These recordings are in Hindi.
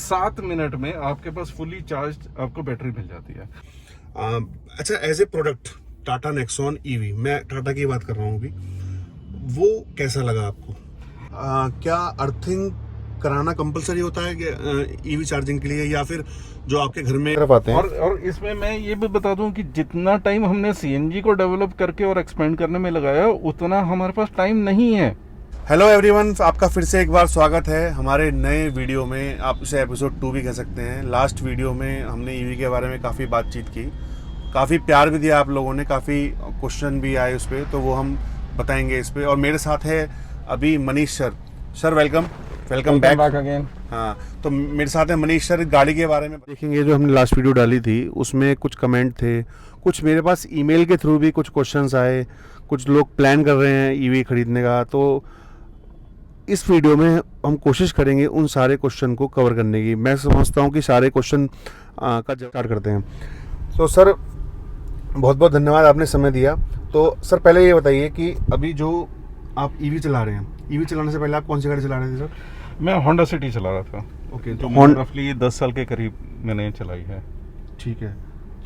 7 मिनट में आपके पास फुली चार्ज आपको बैटरी मिल जाती है। अच्छा, as a product Tata Nexon EV, मैं टाटा की बात कर रहा हूँ अभी, वो कैसा लगा आपको? क्या अर्थिंग कराना कंपलसरी होता है ईवी चार्जिंग के लिए, या फिर जो आपके घर में तरफ आते हैं? और इसमें मैं ये भी बता दूं कि जितना टाइम हमने सीएनजी को डेवलप करके और एक्सपेंड करने में लगाया उतना हमारे पास टाइम नहीं है। हेलो एवरीवन, आपका फिर से एक बार स्वागत है हमारे नए वीडियो में। आप इसे एपिसोड 2 भी कह सकते हैं। लास्ट वीडियो में हमने ईवी के बारे में काफ़ी बातचीत की, काफ़ी प्यार भी दिया आप लोगों ने, काफ़ी क्वेश्चन भी आए उस पर, तो वो हम बताएंगे इस पर। और मेरे साथ है अभी Manish sir welcome back again. हाँ, तो मेरे साथ है मनीष सर। गाड़ी के बारे में देखेंगे, जो हमने लास्ट वीडियो डाली थी उसमें कुछ कमेंट थे, कुछ मेरे पास ईमेल के थ्रू भी कुछ क्वेश्चंस आए, कुछ लोग प्लान कर रहे हैं ईवी खरीदने का। तो इस वीडियो में हम कोशिश करेंगे उन सारे क्वेश्चन को कवर करने की। मैं समझता हूँ कि सारे क्वेश्चन का स्टार्ट करते हैं। तो सर, बहुत बहुत धन्यवाद, आपने समय दिया। तो सर, पहले ये बताइए कि अभी जो आप ईवी चला रहे हैं, ईवी चलाने से पहले आप कौन सी गाड़ी चला रहे थे सर? मैं होंडा सिटी चला रहा था। ओके, तो रफली 10 साल के करीब मैंने चलाई है। ठीक है।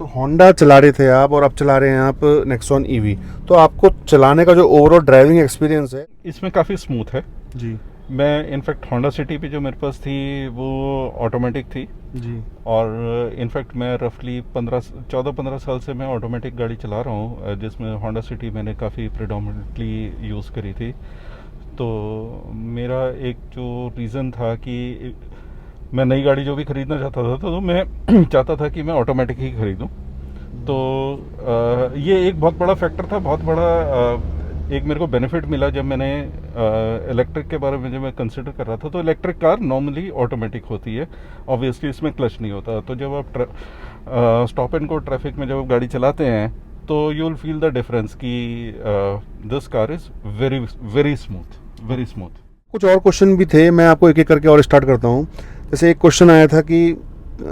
तो होंडा चला रहे थे आप और अब चला रहे हैं आप नेक्सॉन ईवी। तो आपको चलाने का जो ओवरऑल ड्राइविंग एक्सपीरियंस है इसमें काफ़ी स्मूथ है जी। मैं इनफैक्ट होंडा सिटी पे जो मेरे पास थी वो ऑटोमेटिक थी जी। और इनफैक्ट मैं रफली 14-15 साल से मैं ऑटोमेटिक गाड़ी चला रहा हूँ, जिसमें होंडा सिटी मैंने काफ़ी प्रेडोमिनेटली यूज़ करी थी। तो मेरा एक जो रीज़न था कि मैं नई गाड़ी जो भी ख़रीदना चाहता था तो मैं चाहता था कि मैं ऑटोमेटिक ही ख़रीदूँ। तो ये एक बहुत बड़ा फैक्टर था, बहुत बड़ा एक मेरे को बेनिफिट मिला जब मैंने इलेक्ट्रिक के बारे में जब मैं कंसिडर कर रहा था। तो इलेक्ट्रिक कार नॉर्मली ऑटोमेटिक होती है, ऑब्वियसली इसमें क्लच नहीं होता। तो जब आप स्टॉप एंड गो ट्रैफिक में जब आप गाड़ी चलाते हैं तो you will feel the difference कि this car is very very smooth. कुछ और क्वेश्चन भी थे, मैं आपको एक एक करके और स्टार्ट करता हूँ। जैसे एक क्वेश्चन आया था कि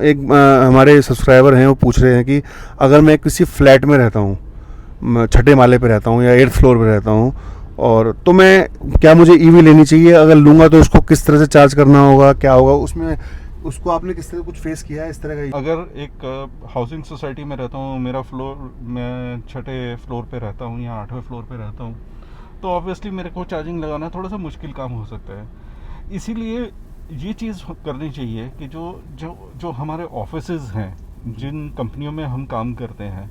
एक हमारे सब्सक्राइबर हैं, वो पूछ रहे हैं कि अगर मैं किसी फ्लैट में रहता हूँ, छठे माले पे रहता हूँ या 8th फ्लोर पे रहता हूँ, और तो मैं क्या मुझे ईवी लेनी चाहिए? अगर लूँगा तो उसको किस तरह से चार्ज करना होगा, क्या होगा उसमें? उसको आपने किस तरह कुछ फेस किया है इस तरह का? अगर एक हाउसिंग सोसाइटी में रहता हूँ, मेरा फ्लोर, मैं छठे फ्लोर पे रहता हूँ या 8वें फ्लोर पे रहता हूँ, तो ऑब्वियसली मेरे को चार्जिंग लगाना थोड़ा सा मुश्किल काम हो सकता है। इसीलिए ये चीज़ करनी चाहिए कि जो हमारे ऑफिसेज हैं, जिन कंपनियों में हम काम करते हैं,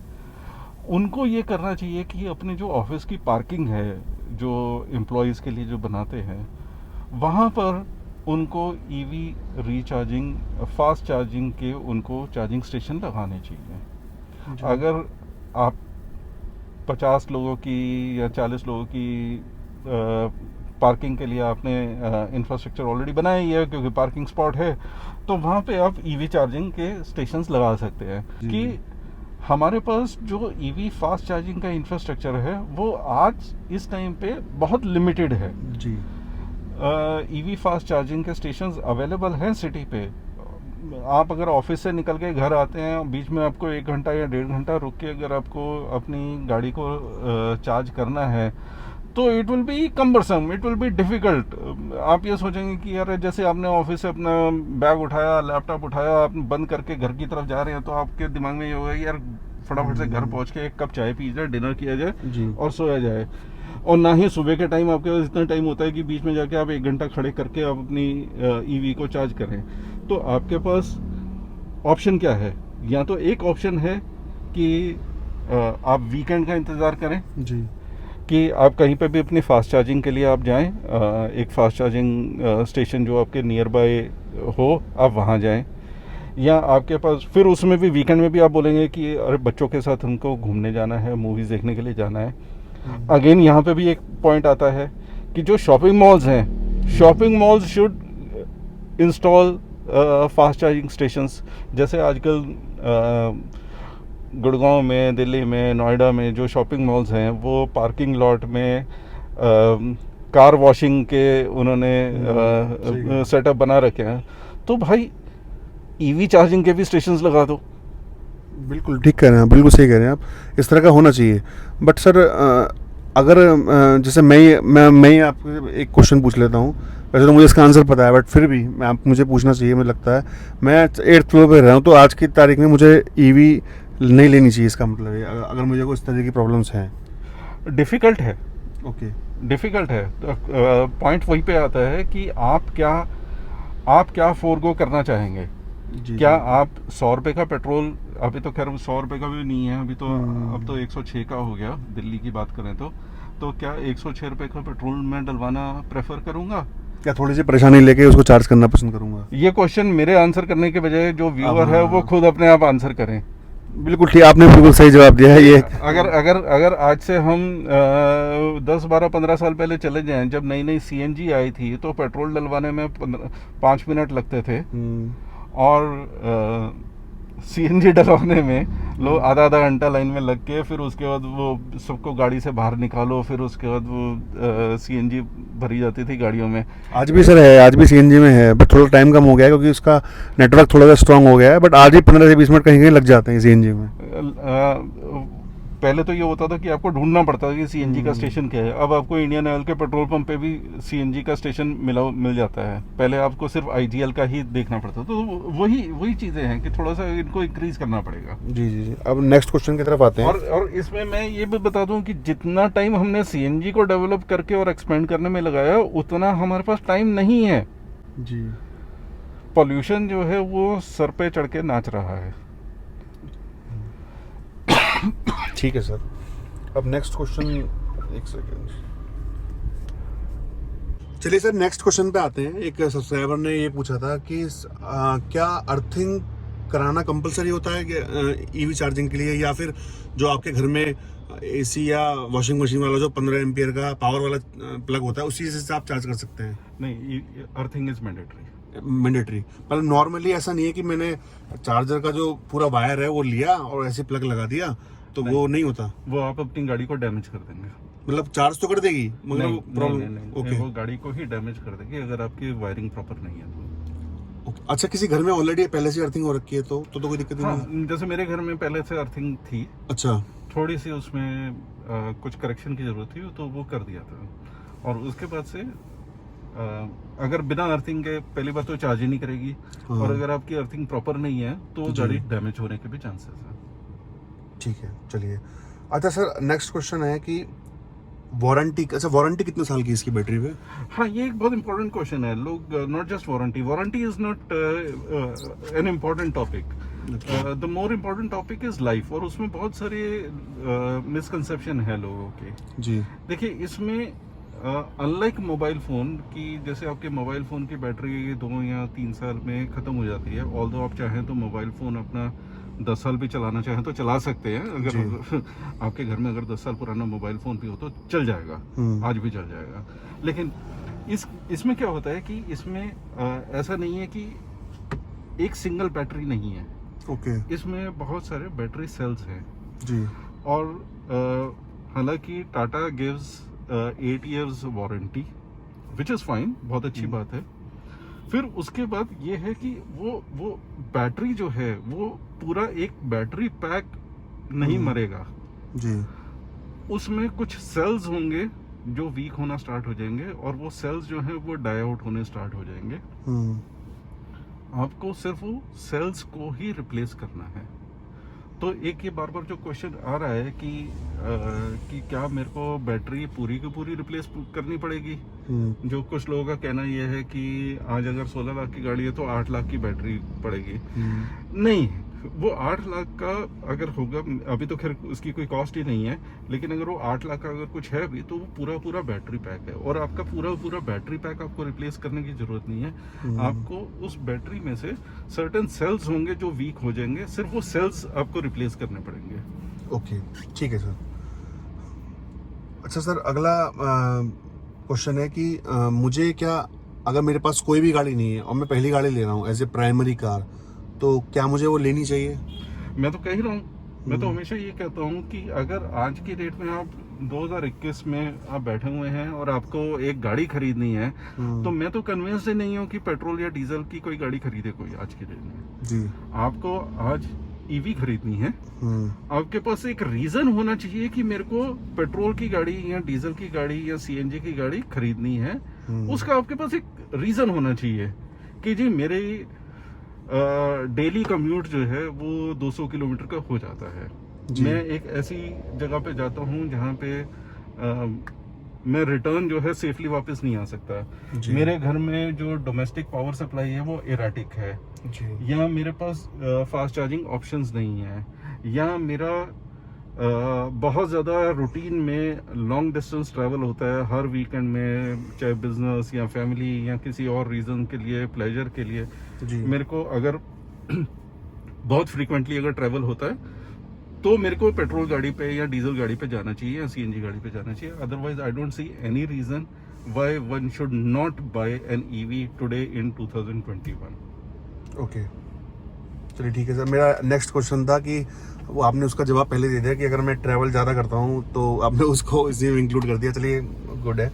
उनको ये करना चाहिए कि अपने जो ऑफिस की पार्किंग है, जो एम्प्लॉयज़ के लिए जो बनाते हैं, वहाँ पर उनको ईवी रीचार्जिंग, फास्ट चार्जिंग के उनको चार्जिंग स्टेशन लगाने चाहिए। अगर आप 50 लोगों की या 40 लोगों की पार्किंग के लिए आपने इंफ्रास्ट्रक्चर ऑलरेडी बनाया ही है, क्योंकि पार्किंग स्पॉट है, तो वहाँ पे आप ईवी चार्जिंग के स्टेशंस लगा सकते हैं। कि हमारे पास जो ईवी फास्ट चार्जिंग का इंफ्रास्ट्रक्चर है वो आज इस टाइम पे बहुत लिमिटेड है जी। ईवी फास्ट चार्जिंग के स्टेशंस अवेलेबल हैं सिटी पे। आप अगर ऑफिस से निकल के घर आते हैं, बीच में आपको 1 घंटा या 1.5 घंटा रुक के अगर आपको अपनी गाड़ी को चार्ज करना है तो it will be cumbersome, it will be difficult. आप ये सोचेंगे कि यार जैसे आपने ऑफिस से अपना बैग उठाया, लैपटॉप उठाया, आप बंद करके घर की तरफ जा रहे हैं, तो आपके दिमाग में ये होगा कि यार फटाफट से घर पहुंच के 1 कप चाय पी जाए, डिनर किया जाए और सोया जाए। और ना ही सुबह के टाइम आपके पास इतना टाइम होता है कि बीच में जाके आप 1 घंटा खड़े करके आप अपनी ईवी को चार्ज करें। तो आपके पास ऑप्शन क्या है? या तो एक ऑप्शन है कि आप वीकेंड का इंतज़ार करें जी, कि आप कहीं पे भी अपनी फास्ट चार्जिंग के लिए आप जाएं, एक फास्ट चार्जिंग स्टेशन जो आपके नियर बाय हो, आप वहाँ जाएं। या आपके पास फिर उसमें भी वीकेंड में भी आप बोलेंगे कि अरे बच्चों के साथ हमको घूमने जाना है, मूवीज़ देखने के लिए जाना है। अगेन यहाँ पे भी एक पॉइंट आता है कि जो शॉपिंग मॉल्स हैं, shopping malls should install fast charging stations. जैसे आजकल गुड़गांव में, दिल्ली में, नोएडा में जो शॉपिंग मॉल्स हैं वो पार्किंग लॉट में कार वॉशिंग के उन्होंने सेटअप बना रखे हैं। तो भाई ईवी चार्जिंग के भी स्टेशंस लगा दो। बिल्कुल ठीक कह रहे हैं आप, बिल्कुल सही कह रहे हैं आप, इस तरह का होना चाहिए। बट सर, अगर जैसे मैं आपको एक क्वेश्चन पूछ लेता हूँ वैसे तो मुझे इसका आंसर पता है, बट फिर भी मुझे पूछना चाहिए, मुझे लगता है। मैं 8th फ्लोर पे रह रहा हूँ, तो आज की तारीख में मुझे ईवी नहीं लेनी चाहिए, इसका मतलब है अगर मुझे कोई इस तरह की प्रॉब्लम्स हैं। डिफ़िकल्ट है, ओके। डिफ़िकल्ट है। पॉइंट वहीं पे आता है कि आप क्या फ़ोरगो करना चाहेंगे। जी क्या जी। आप 100 रुपये का पेट्रोल, अभी तो खैर 100 रुपये का भी नहीं है, अभी तो अब तो 106 का हो गया, दिल्ली की बात करें तो क्या 106 रुपये का पेट्रोल मैं डलवाना प्रेफर करूँगा? क्या थोड़ी सी परेशानी लेके उसको चार्ज करना पसंद करूँगा? ये क्वेश्चन मेरे आंसर करने के बजाय जो व्यूअर है वो हाँ, खुद अपने आप आंसर करें। बिल्कुल ठीक, आपने बिल्कुल सही जवाब दिया है ये। अगर अगर अगर आज से हम 10 12 15 साल पहले चले जाएं, जब नई नई सीएनजी आई थी, तो पेट्रोल डलवाने में 5 मिनट लगते थे, और सीएनजी डलवाने में लोग आधा आधा घंटा लाइन में लग के, फिर उसके बाद वो सबको गाड़ी से बाहर निकालो, फिर उसके बाद वो सीएनजी भरी जाती थी गाड़ियों में। आज भी सर है, आज भी सीएनजी में है, बट थोड़ा टाइम कम हो गया है क्योंकि उसका नेटवर्क थोड़ा सा स्ट्रांग हो गया है, बट आज भी 15 से 20 मिनट कहीं कहीं लग जाते हैं सीएनजी में। पहले तो ये होता था कि आपको ढूंढना पड़ता था कि सीएनजी का स्टेशन क्या है। अब आपको इंडियन ऑयल के पेट्रोल पंप पे भी सीएनजी का स्टेशन मिल जाता है। पहले आपको सिर्फ आईजीएल का ही देखना पड़ता था। तो वही चीज़ें हैं कि थोड़ा सा इनको इंक्रीज करना पड़ेगा। जी जी जी। अब नेक्स्ट क्वेश्चन की तरफ आते हैं। और इसमें मैं ये भी बता दूं कि जितना टाइम हमने सीएनजी को डेवलप करके और एक्सपेंड करने में लगाया, उतना हमारे पास टाइम नहीं है। जी। पॉल्यूशन जो है वो सर पे चढ़ के नाच रहा है। ठीक है सर। अब नेक्स्ट क्वेश्चन, एक सेकेंड। चलिए सर, नेक्स्ट क्वेश्चन पे आते हैं। एक सब्सक्राइबर ने ये पूछा था कि क्या अर्थिंग कराना कंपलसरी होता है कि ईवी चार्जिंग के लिए, या फिर जो आपके घर में एसी या वॉशिंग मशीन वाला जो 15 एम्पियर का पावर वाला प्लग होता है, उसी से आप चार्ज कर सकते हैं? नहीं, अर्थिंग इज मैंडेटरी। मैंडेटरी, पर नॉर्मली ऐसा नहीं है कि मैंने चार्जर का जो पूरा वायर है वो लिया और ऐसे प्लग लगा दिया, तो वो नहीं होता? वो आप अपनी गाड़ी को डैमेज कर देंगे। मतलब चार्ज तो कर देगी मगर नहीं, प्रॉब्लम? नहीं, ओके। वो गाड़ी को ही डैमेज कर देगी अगर आपकी वायरिंग प्रॉपर नहीं है तो। ओके। अच्छा, किसी घर में ऑलरेडी पहले से अर्थिंग हो रखी है तो कोई दिक्कत नहीं है? हाँ, जैसे मेरे घर में पहले से अर्थिंग थी। अच्छा। थोड़ी सी उसमें कुछ करेक्शन की ज़रूरत थी, तो वो कर दिया था। और उसके बाद से अगर बिना अर्थिंग के, पहली बात तो चार्ज ही नहीं करेगी। हाँ। और अगर आपकी अर्थिंग प्रॉपर नहीं है तो जी। गाड़ी डैमेज होने के भी चांसेस हैं। ठीक है, चलिए। अच्छा सर, नेक्स्ट क्वेश्चन है कि वारंटी, अच्छा वारंटी कितने साल की इसकी बैटरी पे? हाँ, ये एक बहुत इंपॉर्टेंट क्वेश्चन है। लोग not just warranty is not an important topic. The more important topic is life, और उसमें बहुत सारे मिसकंसेप्शन है लोगों के। जी। देखिए, इसमें अनलाइक मोबाइल फ़ोन की, जैसे आपके मोबाइल फ़ोन की बैटरी 2 या 3 साल में ख़त्म हो जाती है। ऑल्दो आप चाहें तो मोबाइल फ़ोन अपना 10 साल भी चलाना चाहें तो चला सकते हैं। अगर आपके घर में अगर 10 साल पुराना मोबाइल फ़ोन भी हो तो चल जाएगा, आज भी चल जाएगा। लेकिन इसमें क्या होता है कि इसमें ऐसा नहीं है कि एक सिंगल बैटरी नहीं है। ओके। इसमें बहुत सारे बैटरी सेल्स हैं। जी। और हालांकि Tata gives 8 years warranty, which is fine, बहुत अच्छी बात है। फिर उसके बाद ये है कि वो बैटरी जो है वो पूरा एक बैटरी पैक नहीं मरेगा। जी। उसमें कुछ सेल्स होंगे जो वीक होना स्टार्ट हो जाएंगे, और वो सेल्स जो हैं वो डाई आउट होने स्टार्ट हो जाएंगे। आपको सिर्फ वो सेल्स को ही रिप्लेस करना है। तो एक ये बार बार जो क्वेश्चन आ रहा है कि क्या मेरे को बैटरी पूरी की पूरी रिप्लेस करनी पड़ेगी। जो कुछ लोगों का कहना ये है कि आज अगर 16 लाख की गाड़ी है तो 8 लाख की बैटरी पड़ेगी। नहीं, वो 8 लाख का अगर होगा, अभी तो खैर उसकी कोई कॉस्ट ही नहीं है, लेकिन अगर वो 8 लाख का अगर कुछ है भी, तो वो पूरा बैटरी पैक है। और आपका पूरा बैटरी पैक आपको रिप्लेस करने की जरूरत नहीं है। आपको उस बैटरी में से सर्टेन सेल्स होंगे जो वीक हो जाएंगे, सिर्फ वो सेल्स आपको रिप्लेस करने पड़ेंगे। ओके, ठीक है सर। अच्छा सर, अगला क्वेश्चन है कि मुझे क्या, अगर मेरे पास कोई भी गाड़ी नहीं है और मैं पहली गाड़ी ले रहा हूँ एज ए प्राइमरी कार, तो क्या मुझे वो लेनी चाहिए? मैं तो कह ही रहा हूँ, मैं तो हमेशा ये कहता हूँ कि अगर आज की डेट में आप 2021 में आप बैठे हुए हैं और आपको एक गाड़ी खरीदनी है, तो मैं तो कन्विंस्ड ही नहीं हूँ कि पेट्रोल या डीजल की कोई गाड़ी खरीदे कोई आज की डेट में। जी। आपको आज ईवी खरीदनी है। आपके पास एक रीजन होना चाहिए कि मेरे को पेट्रोल की गाड़ी या डीजल की गाड़ी या सीएनजी की गाड़ी खरीदनी है। उसका आपके पास एक रीजन होना चाहिए कि जी मेरे डेली कम्यूट जो है वो 200 किलोमीटर का हो जाता है। जी। मैं एक ऐसी जगह पे जाता हूँ जहाँ पे मैं रिटर्न जो है सेफली वापस नहीं आ सकता। जी। मेरे घर में जो डोमेस्टिक पावर सप्लाई है वो एराटिक है, जी। या मेरे पास फास्ट चार्जिंग ऑप्शंस नहीं है, या मेरा बहुत ज़्यादा रूटीन में लॉन्ग डिस्टेंस ट्रैवल होता है हर वीकेंड में, चाहे बिजनेस या फैमिली या किसी और रीज़न के लिए, प्लेजर के लिए। जी। मेरे को अगर बहुत फ्रीक्वेंटली अगर ट्रैवल होता है तो मेरे को पेट्रोल गाड़ी पे या डीजल गाड़ी पे जाना चाहिए या सीएनजी गाड़ी पे जाना चाहिए। Otherwise I don't see any reason why one should not buy an EV today in 2021। Okay, चलिए ठीक है सर। मेरा नेक्स्ट क्वेश्चन था कि वो आपने उसका जवाब पहले दे दिया कि अगर मैं ट्रैवल ज़्यादा करता हूँ तो आपने उसको इसी में इंक्लूड कर दिया। चलिए गुड है।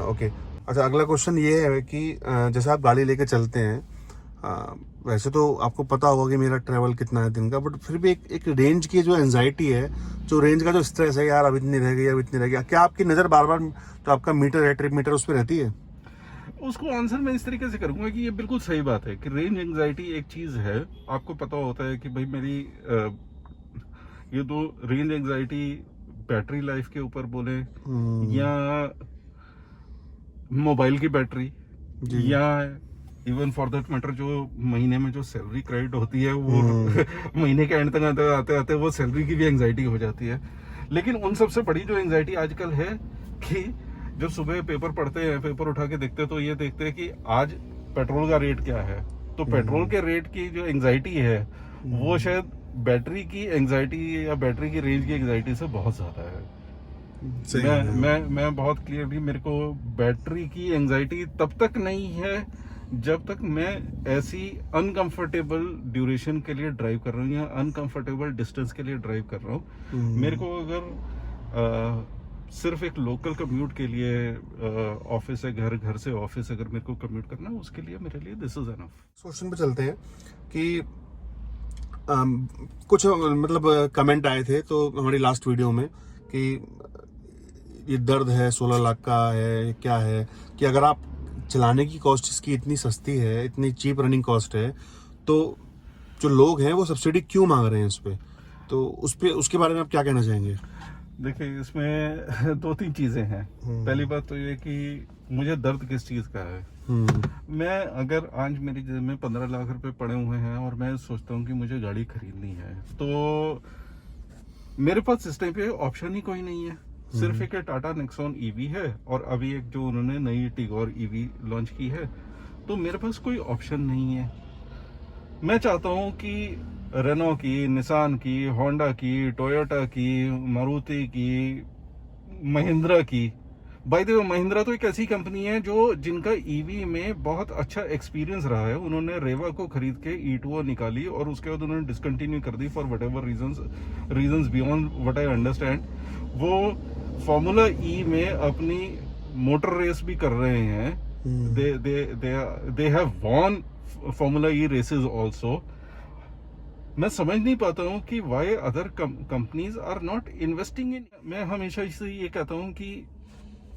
ओके, अच्छा अगला क्वेश्चन ये है कि जैसे आप गाड़ी लेके चलते हैं, वैसे तो आपको पता होगा कि मेरा ट्रैवल कितना है दिन का, बट फिर भी एक रेंज की जो एंजाइटी है, जो रेंज का जो स्ट्रेस है, यार अब इतनी रह गई, अब इतनी रह गई, क्या आपकी नज़र बार बार जो आपका मीटर है, ट्रिप मीटर, उस पर रहती है? उसको आंसर मैं इस तरीके से करूंगा कि ये बिल्कुल सही बात है कि रेंज एंजाइटी एक चीज है। आपको पता होता है कि भाई मेरी ये तो रेंज एंजाइटी बैटरी लाइफ के ऊपर बोले, या मोबाइल की बैटरी, जी। या इवन फॉर दैट मैटर जो महीने में जो सैलरी क्रेडिट होती है वो महीने के एंड तक आते आते वो सैलरी की भी एंजाइटी हो जाती है। लेकिन उन सबसे बड़ी जो एंजाइटी आजकल है कि जब सुबह पेपर पढ़ते हैं, पेपर उठा के देखते हैं तो ये देखते हैं कि आज पेट्रोल का रेट क्या है। तो पेट्रोल के रेट की जो एंजाइटी है वो शायद बैटरी की एंजाइटी या बैटरी की रेंज की एंजाइटी से बहुत ज्यादा है। मैं बहुत क्लियरली, मेरे को बैटरी की एंजाइटी तब तक नहीं है जब तक मैं ऐसी अनकंफर्टेबल ड्यूरेशन के लिए ड्राइव कर रहा हूँ या अनकंफर्टेबल डिस्टेंस के लिए ड्राइव कर रहा हूँ। मेरे को अगर सिर्फ एक लोकल कम्यूट के लिए ऑफिस से घर, घर से ऑफिस अगर मेरे को कम्यूट करना है, उसके लिए मेरे लिए दिस इज एनफ। क्वेश्चन पे चलते हैं कि कुछ मतलब कमेंट आए थे तो हमारी लास्ट वीडियो में कि ये दर्द है 16 लाख का है, क्या है कि अगर आप चलाने की कॉस्ट इसकी इतनी सस्ती है, इतनी चीप रनिंग कॉस्ट है, तो जो लोग हैं वो सब्सिडी क्यों मांग रहे हैं इस पे, तो उस पे उसके बारे में आप क्या कहना चाहेंगे? देखिए, इसमें दो तीन चीजें हैं। पहली बात तो ये कि मुझे दर्द किस चीज का है। मैं अगर आज मेरी जेब में 15 लाख रुपए पड़े हुए हैं और मैं सोचता हूँ कि मुझे गाड़ी खरीदनी है, तो मेरे पास इस टाइम पे ऑप्शन ही कोई नहीं है। सिर्फ एक टाटा नेक्सॉन ईवी है और अभी एक जो उन्होंने नई टिगोर ईवी लॉन्च की है, तो मेरे पास कोई ऑप्शन नहीं है। मैं चाहता हूँ कि रेनो की, निसान की, होंडा की, टोयोटा की, मारुति की, महिंद्रा की। बाय द वे, महिंद्रा तो एक ऐसी कंपनी है जो जिनका ईवी में बहुत अच्छा एक्सपीरियंस रहा है। उन्होंने रेवा को खरीद के E2O निकाली और उसके बाद उन्होंने डिसकंटिन्यू कर दी for whatever reasons beyond what I understand. वो फॉर्मूला ई में अपनी मोटर रेस भी कर रहे हैं। They have won formula E races also. मैं समझ नहीं पाता हूँ कि why other companies are not investing in. मैं हमेशा इससे ये कहता हूँ कि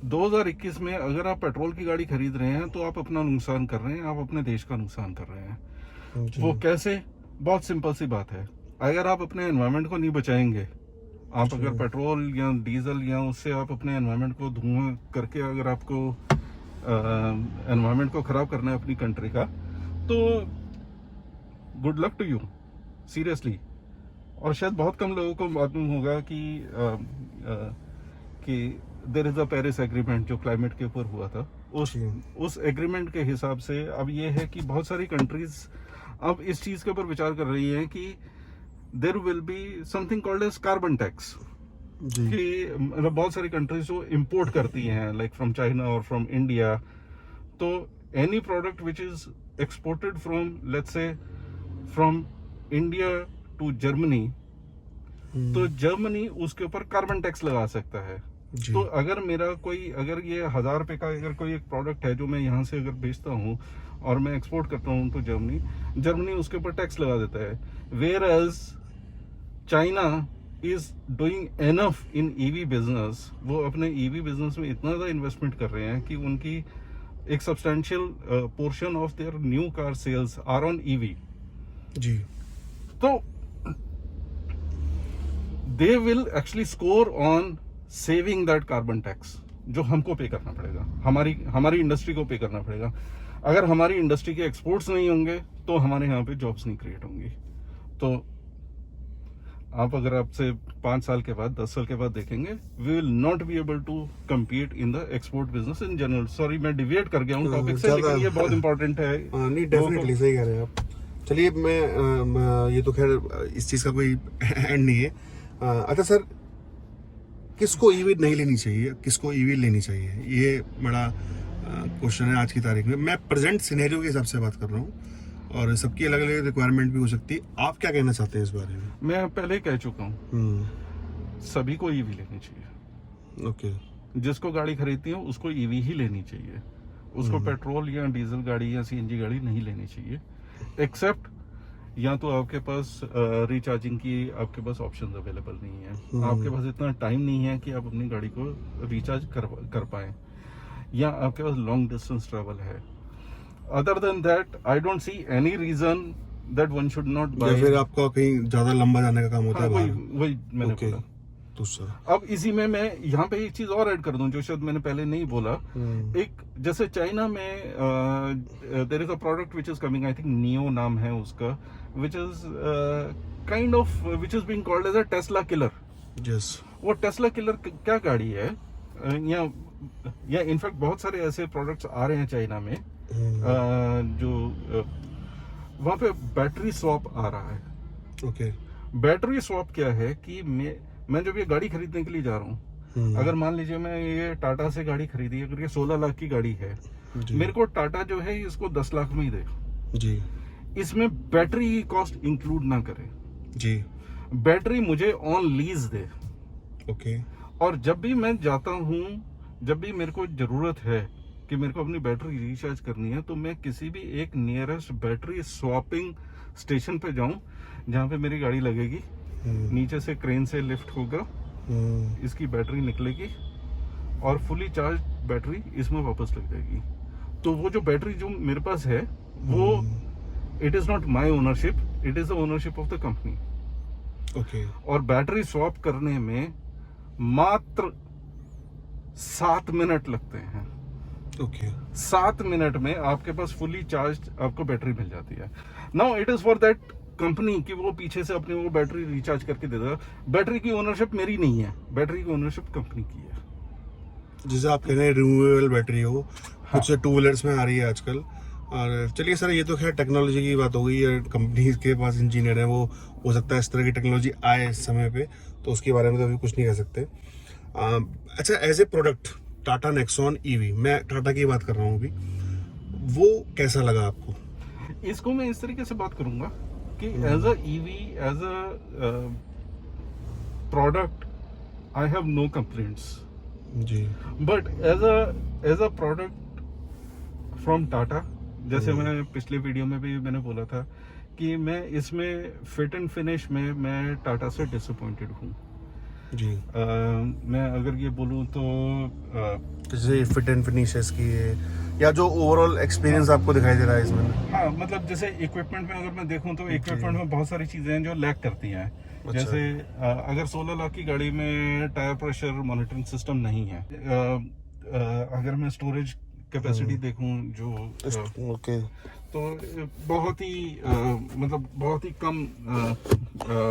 2021 में अगर आप पेट्रोल की गाड़ी खरीद रहे हैं तो आप अपना नुकसान कर रहे हैं, आप अपने देश का नुकसान कर रहे हैं। वो कैसे? बहुत सिंपल सी बात है। अगर आप अपने एनवायरनमेंट को नहीं बचाएंगे, आप अगर पेट्रोल या डीजल या उससे आप अपने एनवायरनमेंट को धुआं करके अगर आपको एनवायरनमेंट को खराब करना है अपनी कंट्री का, तो good luck to you, seriously. और शायद बहुत कम लोगों को मालूम होगा कि there is a Paris agreement जो क्लाइमेट के ऊपर हुआ था। उस एग्रीमेंट के हिसाब से अब ये है कि बहुत सारी कंट्रीज अब इस चीज के ऊपर विचार कर रही हैं कि there will be something called as carbon tax. कि मतलब बहुत सारी कंट्रीज जो इंपोर्ट करती हैं लाइक फ्रॉम चाइना और फ्रॉम इंडिया, तो any product which is exported from let's say from India to Germany, तो जर्मनी उसके ऊपर कार्बन टैक्स लगा सकता है। तो अगर अगर ये 1000 रुपए का अगर कोई एक प्रोडक्ट है जो मैं यहाँ से अगर बेचता हूँ और मैं एक्सपोर्ट करता हूँ तो जर्मनी उसके ऊपर टैक्स लगा देता है। Whereas China is doing enough in EV business. वो अपने ईवी बिजनेस में इतना ज़्यादा इन्वेस्टमेंट कर रहे हैं कि उनकी एक substantial portion of their new car sales are on EV, जी, तो they will actually score on saving that carbon tax, जो हमको पे करना पड़ेगा, हमारी इंडस्ट्री को पे करना पड़ेगा। अगर हमारी इंडस्ट्री के एक्सपोर्ट्स नहीं होंगे तो हमारे यहाँ पे जॉब्स नहीं क्रिएट होंगी। तो आप अगर आपसे 5 साल के बाद 10 साल के बाद देखेंगे, we will not be able to compete in the export business in general. Sorry मैं डिविएट कर गया हूँ टॉपिक से, लेकिन ये बहुत इंपॉर्टेंट है। नहीं, डेफिनेटली सही कह रहे हैं आप। चलिए, मैं ये तो खैर इस चीज़ का कोई एंड नहीं है। अच्छा सर, किसको ईवी नहीं लेनी चाहिए, किसको ईवी लेनी चाहिए, ये बड़ा क्वेश्चन है आज की तारीख में। मैं प्रेजेंट सिनेरियो के हिसाब से बात कर रहा हूँ, और सबकी अलग अलग रिक्वायरमेंट भी हो सकती है। आप क्या कहना चाहते हैं इस बारे में? मैं पहले कह चुका हूँ, सभी को ईवी लेनी चाहिए। ओके। जिसको गाड़ी खरीदती है उसको ईवी ही लेनी चाहिए, उसको पेट्रोल या डीजल गाड़ी या सीएनजी गाड़ी नहीं लेनी चाहिए, एक्सेप्ट या तो आपके पास रिचार्जिंग की आपके पास ऑप्शंस अवेलेबल नहीं है, आपके पास इतना टाइम नहीं है कि आप अपनी गाड़ी को रिचार्ज कर पाए, या आपके पास लॉन्ग डिस्टेंस ट्रैवल है। Other than that I don't see any reason that one should not buy. या फिर आपका कहीं ज्यादा लंबा जाने का काम होता है बाहर? वही मैंने बोला। तो सर अब इसी में मैं यहाँ पे एक चीज और ऐड कर दूं जो शायद मैंने पहले नहीं बोला। एक जैसे चाइना में there is a product which is coming, I think Nio नाम है उसका, which is kind of which is being called as a Tesla killer. Yes. वो टेस्ला किलर क्या गाड़ी है, या इनफैक्ट बहुत सारे ऐसे प्रोडक्ट्स आ रहे हैं चाइना में जो वहाँ पे बैटरी स्वैप आ रहा है। ओके। बैटरी स्वैप क्या है कि मैं जब ये गाड़ी खरीदने के लिए जा रहा हूँ, अगर मान लीजिए मैं ये टाटा से गाड़ी खरीदी, अगर ये 16 लाख की गाड़ी है, मेरे को टाटा जो है इसको 10 लाख में ही दे जी, इसमें बैटरी की कॉस्ट इंक्लूड ना करे जी, बैटरी मुझे ऑन लीज दे। ओके। और जब भी मैं जाता हूँ, जब भी मेरे को जरूरत है कि मेरे को अपनी बैटरी रिचार्ज करनी है, तो मैं किसी भी एक नियरेस्ट बैटरी स्वैपिंग स्टेशन पे जाऊं जहाँ पे मेरी गाड़ी लगेगी, नीचे से क्रेन से लिफ्ट होगा, इसकी बैटरी निकलेगी और फुली चार्ज बैटरी इसमें वापस लग जाएगी। तो वो जो बैटरी जो मेरे पास है वो it is not my ownership, it is the ownership of the company. Okay. और बैटरी स्वैप करने में मात्र 7 मिनट लगते हैं। ओके। 7 मिनट में आपके पास फुली चार्ज आपको बैटरी मिल जाती है। Now it is for that company कि वो पीछे से अपनी वो बैटरी रिचार्ज करके दे देगा। बैटरी की ओनरशिप मेरी नहीं है, बैटरी की ओनरशिप कंपनी की है। जैसे आप कह रहे हैं रिन्यूएबल बैटरी हो, कुछ टू व्हीलर्स में आ रही है आजकल। और चलिए सर, ये तो खैर टेक्नोलॉजी की बात हो गई है, कंपनी के पास इंजीनियर है, वो हो सकता है इस तरह की टेक्नोलॉजी आए इस समय पे, तो उसके बारे में तो अभी कुछ नहीं कह सकते। अच्छा, as a product Tata Nexon EV, मैं टाटा की बात कर रहा हूँ अभी, वो कैसा लगा आपको? इसको मैं इस तरीके से बात करूंगा कि as a EV, as a product, I have no complaints जी, but as a product from Tata, जैसे मैं पिछले वीडियो में भी मैंने बोला था कि मैं इसमें फिट एंड फिनिश में मैं टाटा से डिसअपॉइंटेड हूँ जी। मैं अगर ये बोलूँ तो जैसे फिट एंड फिनिशेस की या जो ओवरऑल एक्सपीरियंस आपको दिखाई दे रहा है इसमें? हाँ, मतलब जैसे इक्विपमेंट में अगर मैं देखूं तो इक्विपमेंट में बहुत सारी चीजें हैं जो लैक करती हैं। अच्छा। जैसे अगर 16 लाख की गाड़ी में टायर प्रेशर मॉनिटरिंग सिस्टम नहीं है। अगर मैं स्टोरेज कैपेसिटी देखूं जो ओके, तो बहुत ही मतलब बहुत ही कम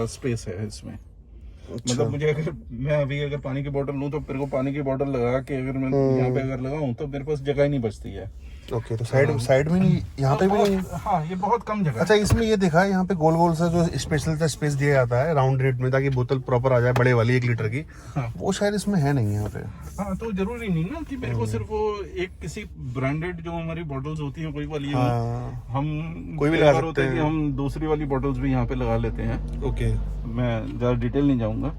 स्पेस है इसमें। अच्छा। मतलब मुझे मैं अभी अगर पानी की बोतल लूं तो मेरे को पानी की बोतल लगा के अगर मैं यहाँ पे अगर लगाऊं तो मेरे पास जगह ही नहीं बचती है। ओके, तो साइड में नहीं, यहाँ पे भी नहीं है? हाँ, ये बहुत कम जगह। अच्छा, इसमें ये देखा है यहाँ पे गोल गोल सा जो स्पेशल सा स्पेस दिया जाता है राउंड रेट में, ताकि बोतल प्रॉपर आ जाए, बड़े वाली 1 लीटर की। हाँ। वो शायद इसमें है नहीं यहाँ पे। हाँ, तो जरूरी नहीं ना कि मेरे को सिर्फ वो एक किसी ब्रांडेड जो हमारी बॉटल्स होती है वही वाली हाँ। हम कोई भी लगा सकते होता है कि हैं। हम दूसरी वाली बॉटल्स भी यहाँ पे लगा लेते हैं। ओके। मैं ज्यादा डिटेल नहीं जाऊंगा।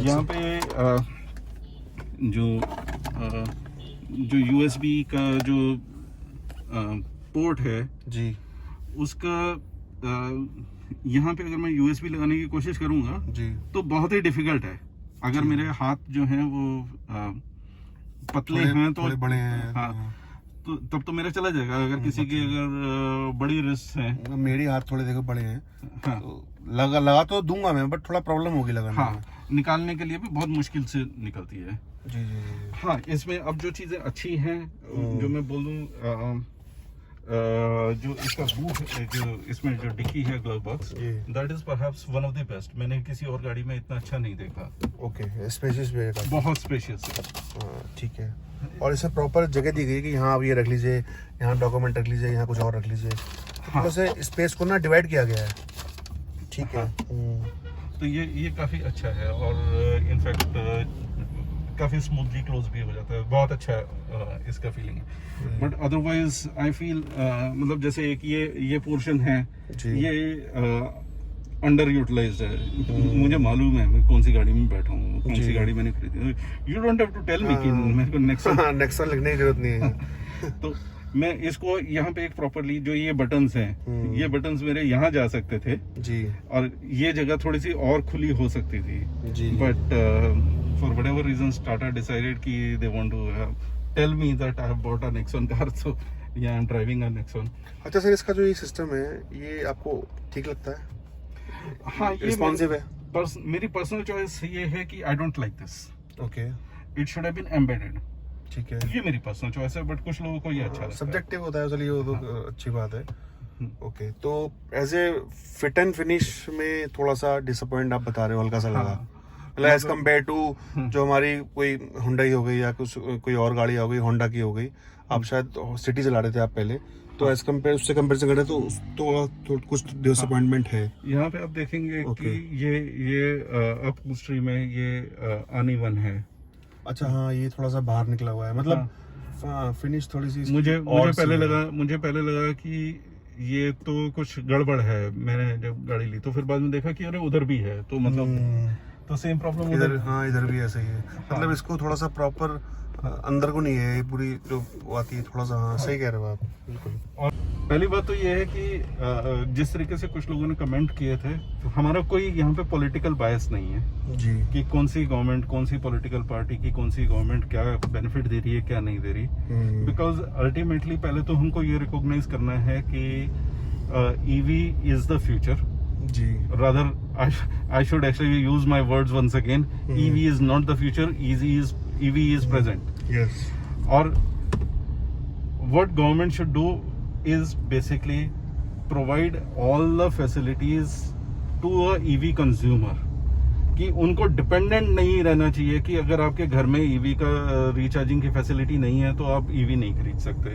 यहाँ पे जो USB का जो पोर्ट है जी, उसका यहाँ पे अगर मैं USB लगाने की कोशिश करूंगा जी, तो बहुत ही डिफिकल्ट है। अगर मेरे हाथ जो हैं वो पतले हैं तो थोड़े बड़े हैं। हाँ, तो तब तो मेरा चला जाएगा। अगर किसी की अगर बड़ी रिस्क है, मेरी हाथ थोड़े देखो बड़े हैं, हाँ, तो लगा तो दूंगा मैं, बट थोड़ा प्रॉब्लम होगी लगाने हाँ, में। निकालने के लिए भी बहुत मुश्किल से निकलती है। जी जी जी। हाँ, इसमें अब जो चीज़ें अच्छी हैं, जो मैं बोलूँ, जो इसका बूट है, जो इसमें जो डिक्की है glove box, that is perhaps one of the best. मैंने किसी और गाड़ी में इतना अच्छा नहीं देखा। ओके, स्पेशियस भी है, बहुत स्पेशियस है। ठीक है। और इसे प्रॉपर जगह दी गई कि यहाँ आप ये रख लीजिए, यहाँ डॉक्यूमेंट रख लीजिए, यहाँ कुछ और रख लीजिए, तो थोड़ा से स्पेस को ना डिवाइड किया गया है। ठीक है। तो ये काफ़ी अच्छा है, और इनफैक्ट काफ़ी स्मूथली क्लोज भी हो जाता है। बहुत अच्छा इसका फीलिंग है। बट अदरवाइज आई फील, मतलब जैसे एक ये पोर्शन है, ये अंडर यूटिलाइज्ड है। मुझे मालूम है मैं कौन सी गाड़ी में बैठा हूँ, कौन सी गाड़ी मैंने खरीदी। You don't have to tell me कि मेरे को नेक्सन लिखने की जरूरत नहीं है। तो मैं इसको यहाँ पे एक प्रॉपरली, जो ये बटन्स हैं, ये बटन्स मेरे यहाँ जा सकते थे जी, और ये जगह थोड़ी सी और खुली हो सकती थी जी। But for whatever reasons Tata decided कि they want to tell me that I have bought a Nexon car, so yeah I am driving a Nexon. अच्छा सर, इसका जो ये सिस्टम है, ये आपको ठीक लगता है? हाँ, ये रिस्पॉन्सिव है? मेरी पर्सनल चॉइस ये है कि I don't like this. Okay, it should have been embedded. ठीक है। ये मेरी पर्सनल चॉइस है, बट कुछ लोगों को ये अच्छा लगता है। सब्जेक्टिव होता है, चलिए वो तो अच्छी बात है। ओके, तो as a fit and finish में थोड़ा सा डिसअपॉइंट आप बता रहे हो, हल्का सा लगा, मतलब एज कम्पेयर टू जो हमारी कोई हुंडई हो गई या कुछ कोई और गाड़ी हो गई, होंडा की हो गई, आप शायद सिटी चला रहे थे आप पहले, तो एज कम्पेयर उससे कंपेरिजन करें तो कुछ डिसअपॉइंटमेंट है। यहाँ पे आप देखेंगे कि ये अपहोल्स्ट्री में ये अनइवन है। अच्छा, हाँ, ये थोड़ा सा बाहर निकला हुआ है, मतलब फिनिश थोड़ी सी मुझे पहले लगा कि ये तो कुछ गड़बड़ है। मैंने जब गाड़ी ली तो फिर बाद में देखा कि अरे उधर भी है, तो मतलब तो सेम प्रॉब्लम इधर, हाँ, इधर भी ऐसा ही है। मतलब इसको थोड़ा सा प्रॉपर अंदर को नहीं है, ये पूरी जो आती है थोड़ा सा। हाँ, सही कह रहे हो आप, बिल्कुल। और पहली बात तो ये है कि जिस तरीके से कुछ लोगों ने कमेंट किए थे, तो हमारा कोई यहाँ पे पॉलिटिकल बायस नहीं है जी, कि कौन सी गवर्नमेंट, कौन सी पॉलिटिकल पार्टी की कौन सी गवर्नमेंट क्या बेनिफिट दे रही है, क्या नहीं दे रही। बिकॉज अल्टीमेटली पहले तो हमको ये रिकॉग्नाइज करना है कि ईवी इज द फ्यूचर। जी, rather I should actually use my words once again. EV is not the future, EV is present. yes. Or what government should do is basically provide all the facilities to a EV consumer, कि उनको डिपेंडेंट नहीं रहना चाहिए कि अगर आपके घर में EV का रिचार्जिंग की फैसिलिटी नहीं है तो आप EV नहीं खरीद सकते।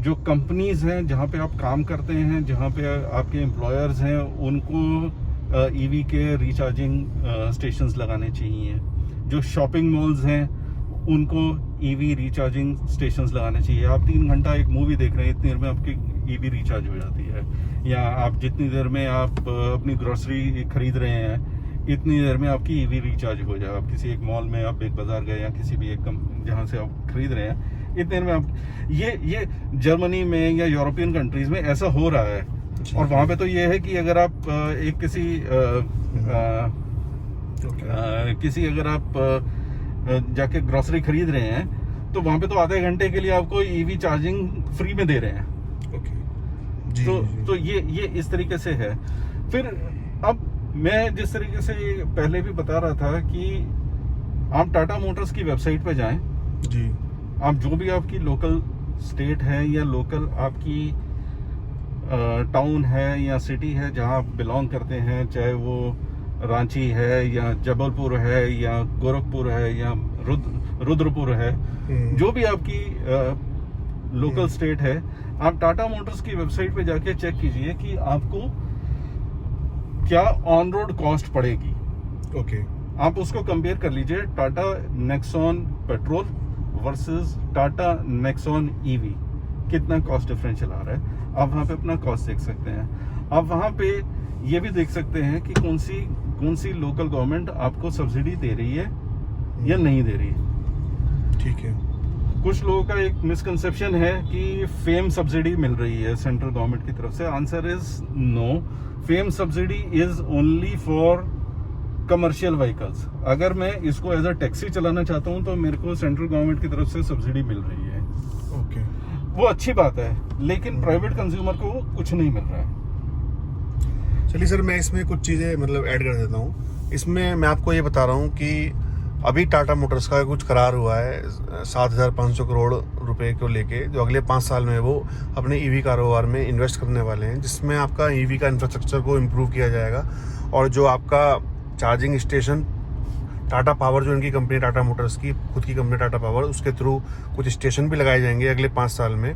जो कंपनीज हैं जहाँ पे आप काम करते हैं, जहाँ पे आपके एम्प्लॉयर्स हैं, उनको ईवी के रिचार्जिंग स्टेशंस लगाने चाहिए। जो शॉपिंग मॉल्स हैं उनको ईवी रिचार्जिंग स्टेशंस लगाने चाहिए। आप 3 घंटा एक मूवी देख रहे हैं, इतनी देर में आपकी ईवी रिचार्ज हो जाती है। या आप जितनी देर में आप अपनी ग्रोसरी खरीद रहे हैं, इतनी देर में आपकी ईवी रिचार्ज हो जाए। आप किसी एक मॉल में, आप एक बाजार गए या किसी भी एक जहाँ से आप खरीद रहे हैं, इतने देर में आप ये जर्मनी में या यूरोपियन कंट्रीज में ऐसा हो रहा है। और वहाँ पे तो ये है कि अगर आप एक किसी अगर आप जाके ग्रोसरी खरीद रहे हैं तो वहाँ पे तो आधे घंटे के लिए आपको ईवी चार्जिंग फ्री में दे रहे हैं। जी, तो ये इस तरीके से है। फिर अब मैं जिस तरीके से पहले भी बता रहा था कि आप टाटा मोटर्स की वेबसाइट पे जाएं जी, आप जो भी आपकी लोकल स्टेट है या लोकल आपकी टाउन है या सिटी है जहां आप बिलोंग करते हैं, चाहे वो रांची है या जबलपुर है या गोरखपुर है या रुद्रपुर है, जो भी आपकी लोकल स्टेट है, आप टाटा मोटर्स की वेबसाइट पे जाके चेक कीजिए कि आपको क्या ऑन रोड कॉस्ट पड़ेगी। ओके, आप उसको कंपेयर कर लीजिए, Tata Nexon petrol versus Tata Nexon EV, कितना कॉस्ट डिफरेंशियल आ रहा है। आप वहाँ पे अपना कॉस्ट देख सकते हैं। आप वहाँ पे ये भी देख सकते हैं कि कौन सी लोकल गवर्नमेंट आपको सब्सिडी दे रही है या नहीं दे रही है। ठीक है। कुछ लोगों का एक मिसकंसेप्शन है कि फेम सब्सिडी मिल रही है सेंट्रल गवर्नमेंट की तरफ से। Answer is no, FAME subsidy is only for commercial vehicles. अगर मैं इसको एज अ टैक्सी चलाना चाहता हूँ तो मेरे को सेंट्रल गवर्नमेंट की तरफ से सब्सिडी मिल रही है। ओके, वो अच्छी बात है, लेकिन प्राइवेट कंज्यूमर को कुछ नहीं मिल रहा है। चलिए सर, मैं इसमें कुछ चीज़ें मतलब ऐड कर देता हूँ। इसमें मैं आपको ये बता रहा हूँ कि अभी टाटा मोटर्स का कुछ करार हुआ है 7,500 करोड़ रुपए को लेके, जो अगले 5 साल में वो अपने ईवी कारोबार में इन्वेस्ट करने वाले हैं, जिसमें आपका ईवी का इंफ्रास्ट्रक्चर को इम्प्रूव किया जाएगा। और जो आपका चार्जिंग स्टेशन टाटा पावर, जो इनकी कंपनी टाटा मोटर्स की खुद की कंपनी टाटा पावर, उसके थ्रू कुछ स्टेशन भी लगाए जाएंगे अगले 5 साल में।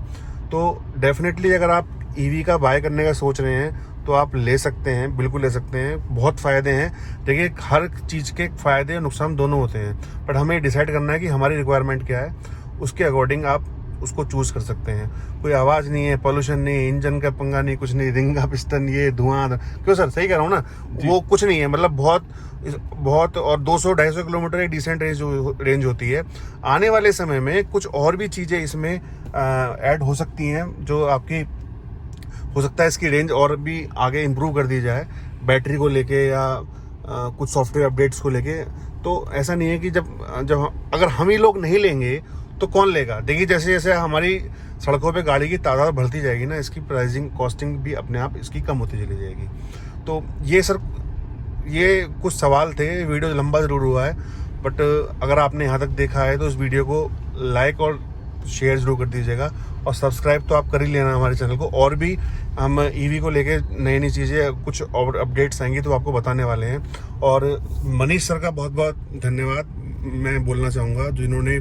तो डेफिनेटली अगर आप ईवी का बाय करने का सोच रहे हैं तो आप ले सकते हैं, बिल्कुल ले सकते हैं। बहुत फ़ायदे हैं। देखिए, हर चीज़ के फ़ायदे और नुकसान दोनों होते हैं, बट हमें डिसाइड करना है कि हमारी रिक्वायरमेंट क्या है, उसके अकॉर्डिंग आप उसको चूज़ कर सकते हैं। कोई आवाज़ नहीं है, पोल्यूशन नहीं है, इंजन का पंगा नहीं, कुछ नहीं, रिंगा पिस्टन, ये धुआं, क्यों सर, सही कह रहा हूँ ना? वो कुछ नहीं है, मतलब बहुत और 200-250 किलोमीटर एक डिसेंट रेंज होती है। आने वाले समय में कुछ और भी चीज़ें इसमें ऐड हो सकती हैं, जो आपकी हो सकता है इसकी रेंज और भी आगे इम्प्रूव कर दी जाए, बैटरी को लेके या कुछ सॉफ्टवेयर अपडेट्स को लेके। तो ऐसा नहीं है कि जब अगर हम ही लोग नहीं लेंगे तो कौन लेगा? देखिए, जैसे जैसे हमारी सड़कों पे गाड़ी की तादाद बढ़ती जाएगी ना, इसकी प्राइसिंग कॉस्टिंग भी अपने आप इसकी कम होती चली जाएगी। तो ये सर, ये कुछ सवाल थे। वीडियो लंबा ज़रूर हुआ है, बट अगर आपने यहाँ तक देखा है तो इस वीडियो को लाइक और शेयर ज़रूर कर दीजिएगा, और सब्सक्राइब तो आप कर ही लेना हमारे चैनल को। और भी हम ईवी को लेके नई नई चीज़ें, कुछ और अपडेट्स आएंगी तो आपको बताने वाले हैं। और मनीष सर का बहुत बहुत धन्यवाद मैं बोलना चाहूँगा, जिन्होंने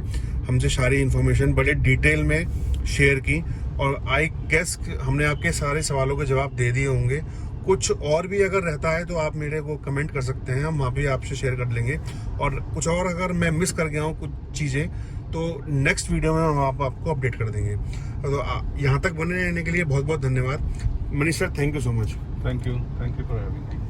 हमसे सारी इन्फॉर्मेशन बड़े डिटेल में शेयर की। और आई गेस हमने आपके सारे सवालों के जवाब दे दिए होंगे। कुछ और भी अगर रहता है तो आप मेरे को कमेंट कर सकते हैं, हम वहाँ भी आपसे शेयर कर लेंगे। और कुछ और अगर मैं मिस कर गया हूँ कुछ चीज़ें, तो नेक्स्ट वीडियो में हम आपको अपडेट कर देंगे। तो यहाँ तक बने रहने के लिए बहुत बहुत धन्यवाद। Manish sir, thank you so much. Thank you for having me.